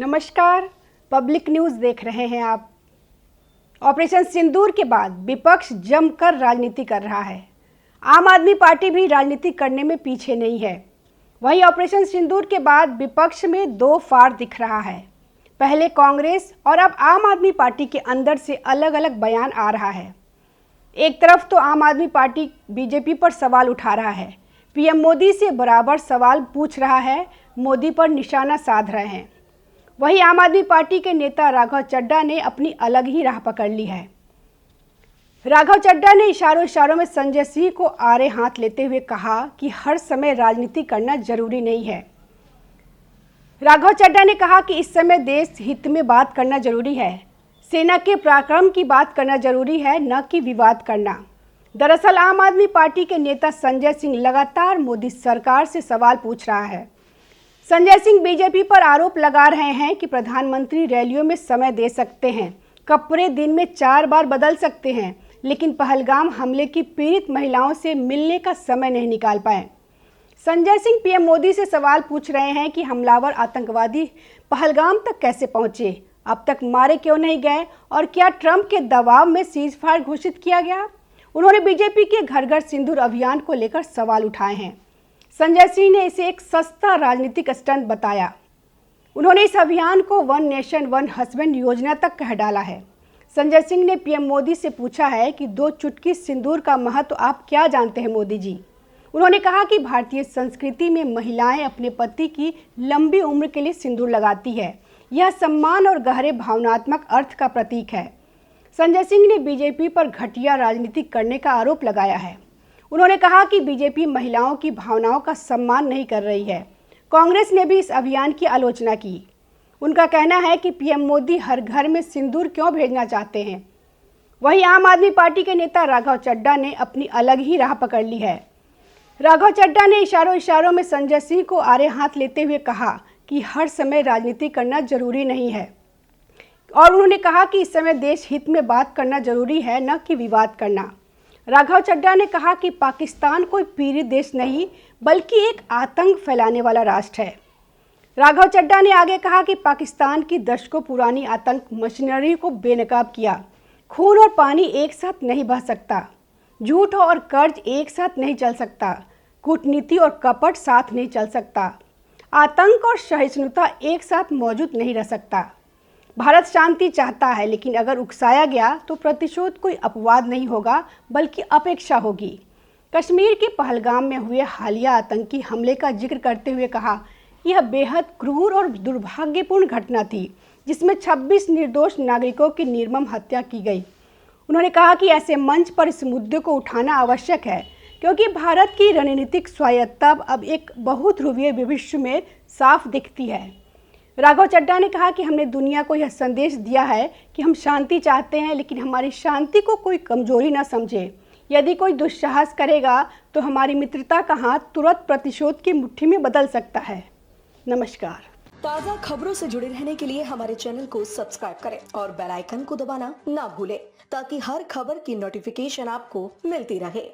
नमस्कार, public news देख रहे हैं आप। ऑपरेशन सिंदूर के बाद विपक्ष जमकर राजनीति कर रहा है। आम आदमी पार्टी भी राजनीति करने में पीछे नहीं है। वहीं ऑपरेशन सिंदूर के बाद विपक्ष में दो फाड़ दिख रहा है। पहले कांग्रेस और अब आम आदमी पार्टी के अंदर से अलग अलग बयान आ रहा है। एक तरफ तो आम आदमी पार्टी बीजेपी पर सवाल उठा रहा है, पीएम मोदी से बराबर सवाल पूछ रहा है, मोदी पर निशाना साध रहे हैं। वहीं आम आदमी पार्टी के नेता राघव चड्ढा ने अपनी अलग ही राह पकड़ ली है। राघव चड्ढा ने इशारों में संजय सिंह को आड़े हाथ लेते हुए कहा कि हर समय राजनीति करना जरूरी नहीं है। राघव चड्ढा ने कहा कि इस समय देश हित में बात करना जरूरी है, सेना के पराक्रम की बात करना जरूरी है, न कि विवाद करना। दरअसल आम आदमी पार्टी के नेता संजय सिंह लगातार मोदी सरकार से सवाल पूछ रहा है। संजय सिंह बीजेपी पर आरोप लगा रहे हैं कि प्रधानमंत्री रैलियों में समय दे सकते हैं, कपड़े दिन में 4 बार बदल सकते हैं, लेकिन पहलगाम हमले की पीड़ित महिलाओं से मिलने का समय नहीं निकाल पाए। संजय सिंह पीएम मोदी से सवाल पूछ रहे हैं कि हमलावर आतंकवादी पहलगाम तक कैसे पहुंचे, अब तक मारे क्यों नहीं गए और क्या ट्रंप के दबाव में सीजफायर घोषित किया गया। उन्होंने बीजेपी के घर घर सिंदूर अभियान को लेकर सवाल उठाए हैं। संजय सिंह ने इसे एक सस्ता राजनीतिक स्टंट बताया। उन्होंने इस अभियान को वन नेशन वन हस्बैंड योजना तक कह डाला है। संजय सिंह ने पीएम मोदी से पूछा है कि 2 चुटकी सिंदूर का महत्व आप क्या जानते हैं मोदी जी। उन्होंने कहा कि भारतीय संस्कृति में महिलाएं अपने पति की लंबी उम्र के लिए सिंदूर लगाती है। यह सम्मान और गहरे भावनात्मक अर्थ का प्रतीक है। संजय सिंह ने बीजेपी पर घटिया राजनीति करने का आरोप लगाया है। उन्होंने कहा कि बीजेपी महिलाओं की भावनाओं का सम्मान नहीं कर रही है। कांग्रेस ने भी इस अभियान की आलोचना की। उनका कहना है कि पीएम मोदी हर घर में सिंदूर क्यों भेजना चाहते हैं। वहीं आम आदमी पार्टी के नेता राघव चड्ढा ने अपनी अलग ही राह पकड़ ली है। राघव चड्ढा ने इशारों में संजय सिंह को आड़े हाथ लेते हुए कहा कि हर समय राजनीति करना जरूरी नहीं है और उन्होंने कहा कि इस समय देश हित में बात करना जरूरी है, न कि विवाद करना। राघव चड्ढा ने कहा कि पाकिस्तान कोई पीड़ित देश नहीं बल्कि एक आतंक फैलाने वाला राष्ट्र है। राघव चड्ढा ने आगे कहा कि पाकिस्तान की दशकों पुरानी आतंक मशीनरी को बेनकाब किया। खून और पानी एक साथ नहीं बह सकता, झूठ और कर्ज एक साथ नहीं चल सकता, कूटनीति और कपट साथ नहीं चल सकता, आतंक और सहिष्णुता एक साथ मौजूद नहीं रह सकता। भारत शांति चाहता है, लेकिन अगर उकसाया गया तो प्रतिशोध कोई अपवाद नहीं होगा बल्कि अपेक्षा होगी। कश्मीर के पहलगाम में हुए हालिया आतंकी हमले का जिक्र करते हुए कहा, यह बेहद क्रूर और दुर्भाग्यपूर्ण घटना थी जिसमें 26 निर्दोष नागरिकों की निर्मम हत्या की गई। उन्होंने कहा कि ऐसे मंच पर इस मुद्दे को उठाना आवश्यक है क्योंकि भारत की रणनीतिक स्वायत्तता अब एक बहुध्रुवीय भविष्य में साफ दिखती है। राघव चड्ढा ने कहा कि हमने दुनिया को यह संदेश दिया है कि हम शांति चाहते हैं, लेकिन हमारी शांति को कोई कमजोरी न समझे। यदि कोई दुस्साहस करेगा तो हमारी मित्रता का हाथ तुरंत प्रतिशोध की मुट्ठी में बदल सकता है। नमस्कार। ताज़ा खबरों से जुड़े रहने के लिए हमारे चैनल को सब्सक्राइब करें और बेल आइकन को दबाना ना भूलें ताकि हर खबर की नोटिफिकेशन आपको मिलती रहे।